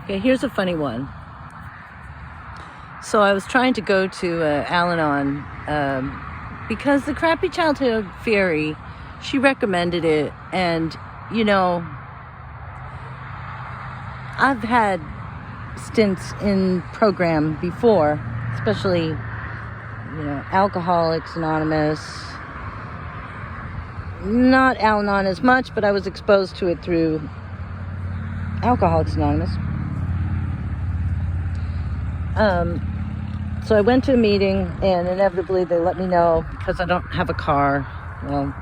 Okay, here's a funny one. So I was trying to go to Al-Anon because the Crappy Childhood Fairy, she recommended it. And, you know, I've had stints in program before, especially, you know, Alcoholics Anonymous. Not Al-Anon as much, but I was exposed to it through Alcoholics Anonymous. So I went to a meeting, and inevitably they let me know, because I don't have a car. Well,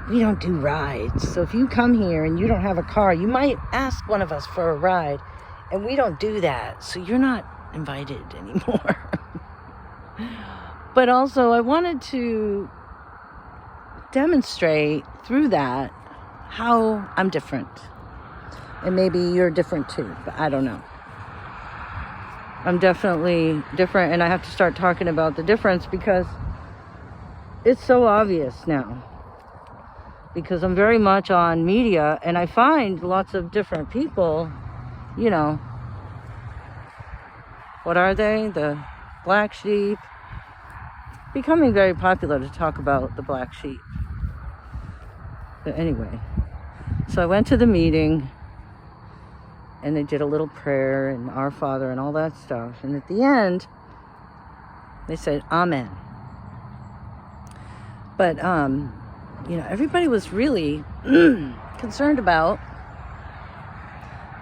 we don't do rides. So if you come here and you don't have a car, you might ask one of us for a ride, and we don't do that. So you're not invited anymore. But also I wanted to demonstrate through that how I'm different. And maybe you're different too, but I don't know. I'm definitely different, and I have to start talking about the difference because it's so obvious now. Because I'm very much on media, and I find lots of different people, you know, what are they? The black sheep. Becoming very popular to talk about the black sheep. But anyway, so I went to the meeting, and they did a little prayer and Our Father and all that stuff. And at the end, they said, Amen. But, you know, everybody was really concerned about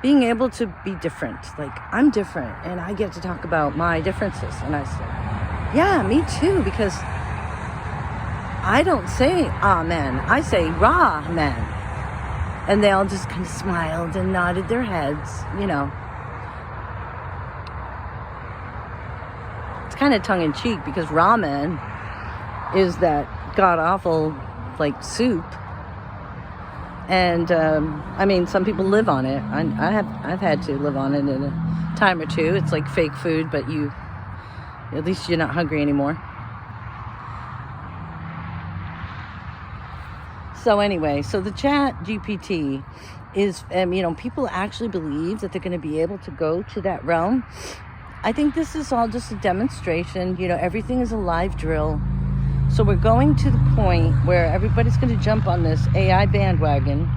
being able to be different. Like, I'm different, and I get to talk about my differences. And I said, yeah, me too, because I don't say Amen. I say Ra-men. And they all just kind of smiled and nodded their heads, you know. It's kind of tongue-in-cheek because ramen is that god-awful, like, soup. And, I mean, some people live on it. I've had to live on it in a time or two. It's like fake food, but at least you're not hungry anymore. So anyway, so the chat GPT is, you know, people actually believe that they're going to be able to go to that realm. I think this is all just a demonstration. You know, everything is a live drill. So we're going to the point where everybody's going to jump on this AI bandwagon.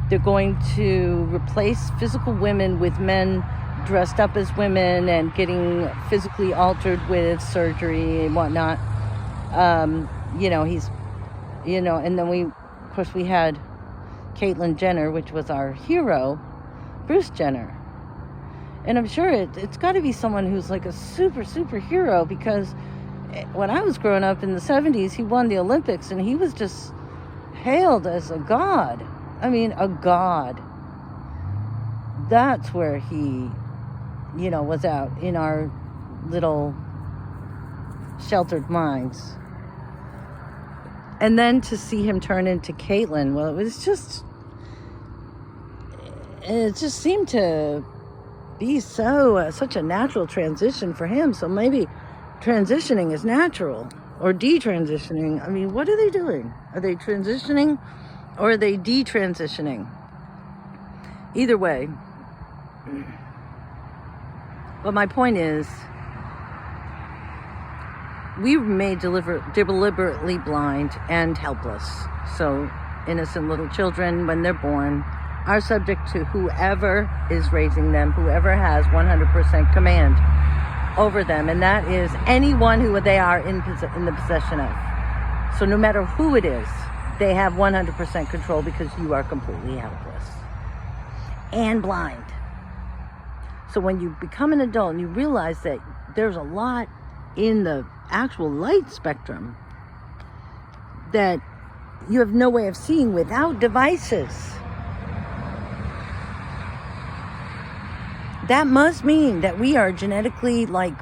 They're going to replace physical women with men dressed up as women and getting physically altered with surgery and whatnot. You know, and then of course, we had Caitlyn Jenner, which was our hero, Bruce Jenner. And I'm sure it's got to be someone who's like a super, super hero, because when I was growing up in the 70s, he won the Olympics, and he was just hailed as a god. I mean, a god. That's where he, you know, was out in our little sheltered minds. And then to see him turn into Caitlyn, well, it just seemed to be such a natural transition for him. So maybe transitioning is natural, or detransitioning. I mean, what are they doing? Are they transitioning, or are they detransitioning? Either way. But my point is, we were made deliberately blind and helpless. So innocent little children, when they're born, are subject to whoever is raising them, whoever has 100% command over them. And that is anyone who they are in the possession of. So no matter who it is, they have 100% control, because you are completely helpless and blind. So when you become an adult and you realize that there's a lot in the actual light spectrum that you have no way of seeing without devices, that must mean that we are genetically, like,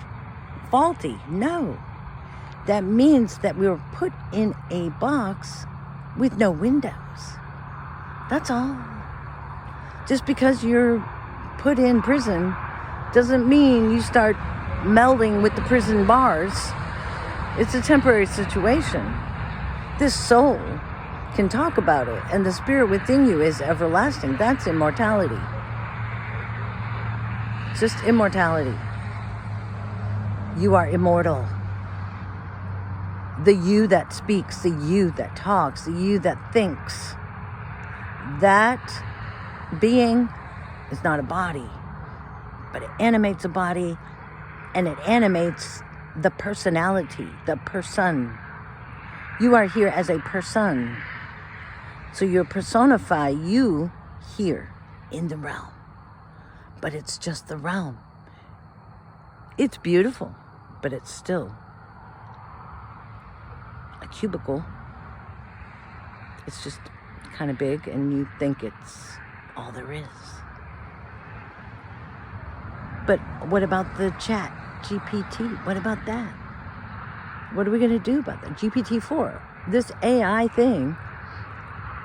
faulty. No. That means that we were put in a box with no windows. That's all. Just because you're put in prison doesn't mean you start melding with the prison bars. It's a temporary situation. This soul can talk about it, and the spirit within you is everlasting. That's immortality. just immortality. You are immortal. The you that speaks, the you that talks, the you that thinks, that being is not a body, but it animates a body, and it animates the personality, the person. You are here as a person. So you personify you here in the realm. But it's just the realm. It's beautiful, but it's still a cubicle. It's just kind of big, and you think it's all there is. But what about the chat GPT? What about that? What are we going to do about that? GPT-4, this AI thing,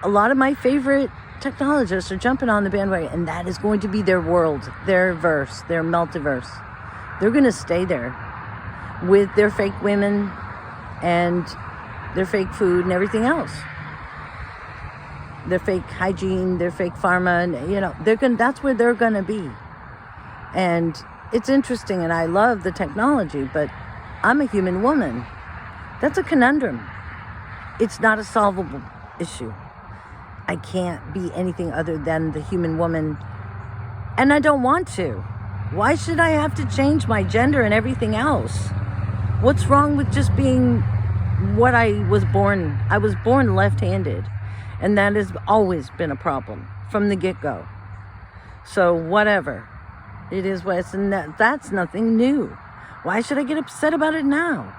a lot of my favorite technologists are jumping on the bandwagon, and that is going to be their world, their verse, their multiverse. They're going to stay there with their fake women and their fake food and everything else. Their fake hygiene, their fake pharma, and, that's where they're going to be. And it's interesting, and I love the technology, but I'm a human woman. That's a conundrum. It's not a solvable issue. I can't be anything other than the human woman, and I don't want to. Why should I have to change my gender and everything else? What's wrong with just being what I was born? I was born left-handed, and that has always been a problem from the get-go. So whatever. It is what it's, and that's nothing new. Why should I get upset about it now?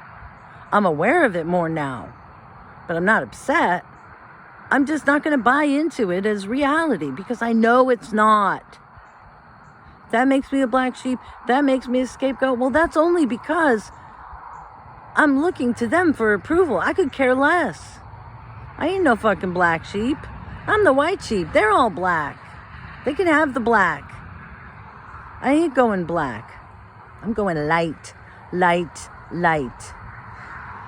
I'm aware of it more now, but I'm not upset. I'm just not going to buy into it as reality because I know it's not. That makes me a black sheep. That makes me a scapegoat. Well, that's only because I'm looking to them for approval. I could care less. I ain't no fucking black sheep. I'm the white sheep. They're all black. They can have the black. I ain't going black. I'm going light, light, light.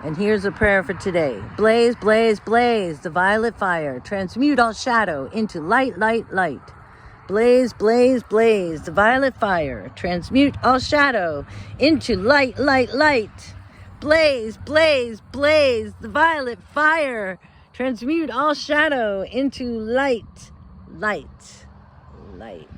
And here's a prayer for today. Blaze, blaze, blaze, the violet fire. Transmute all shadow into light, light, light. Blaze, blaze, blaze, the violet fire. Transmute all shadow into light, light, light. Blaze, blaze, blaze, the violet fire. Transmute all shadow into light, light, light.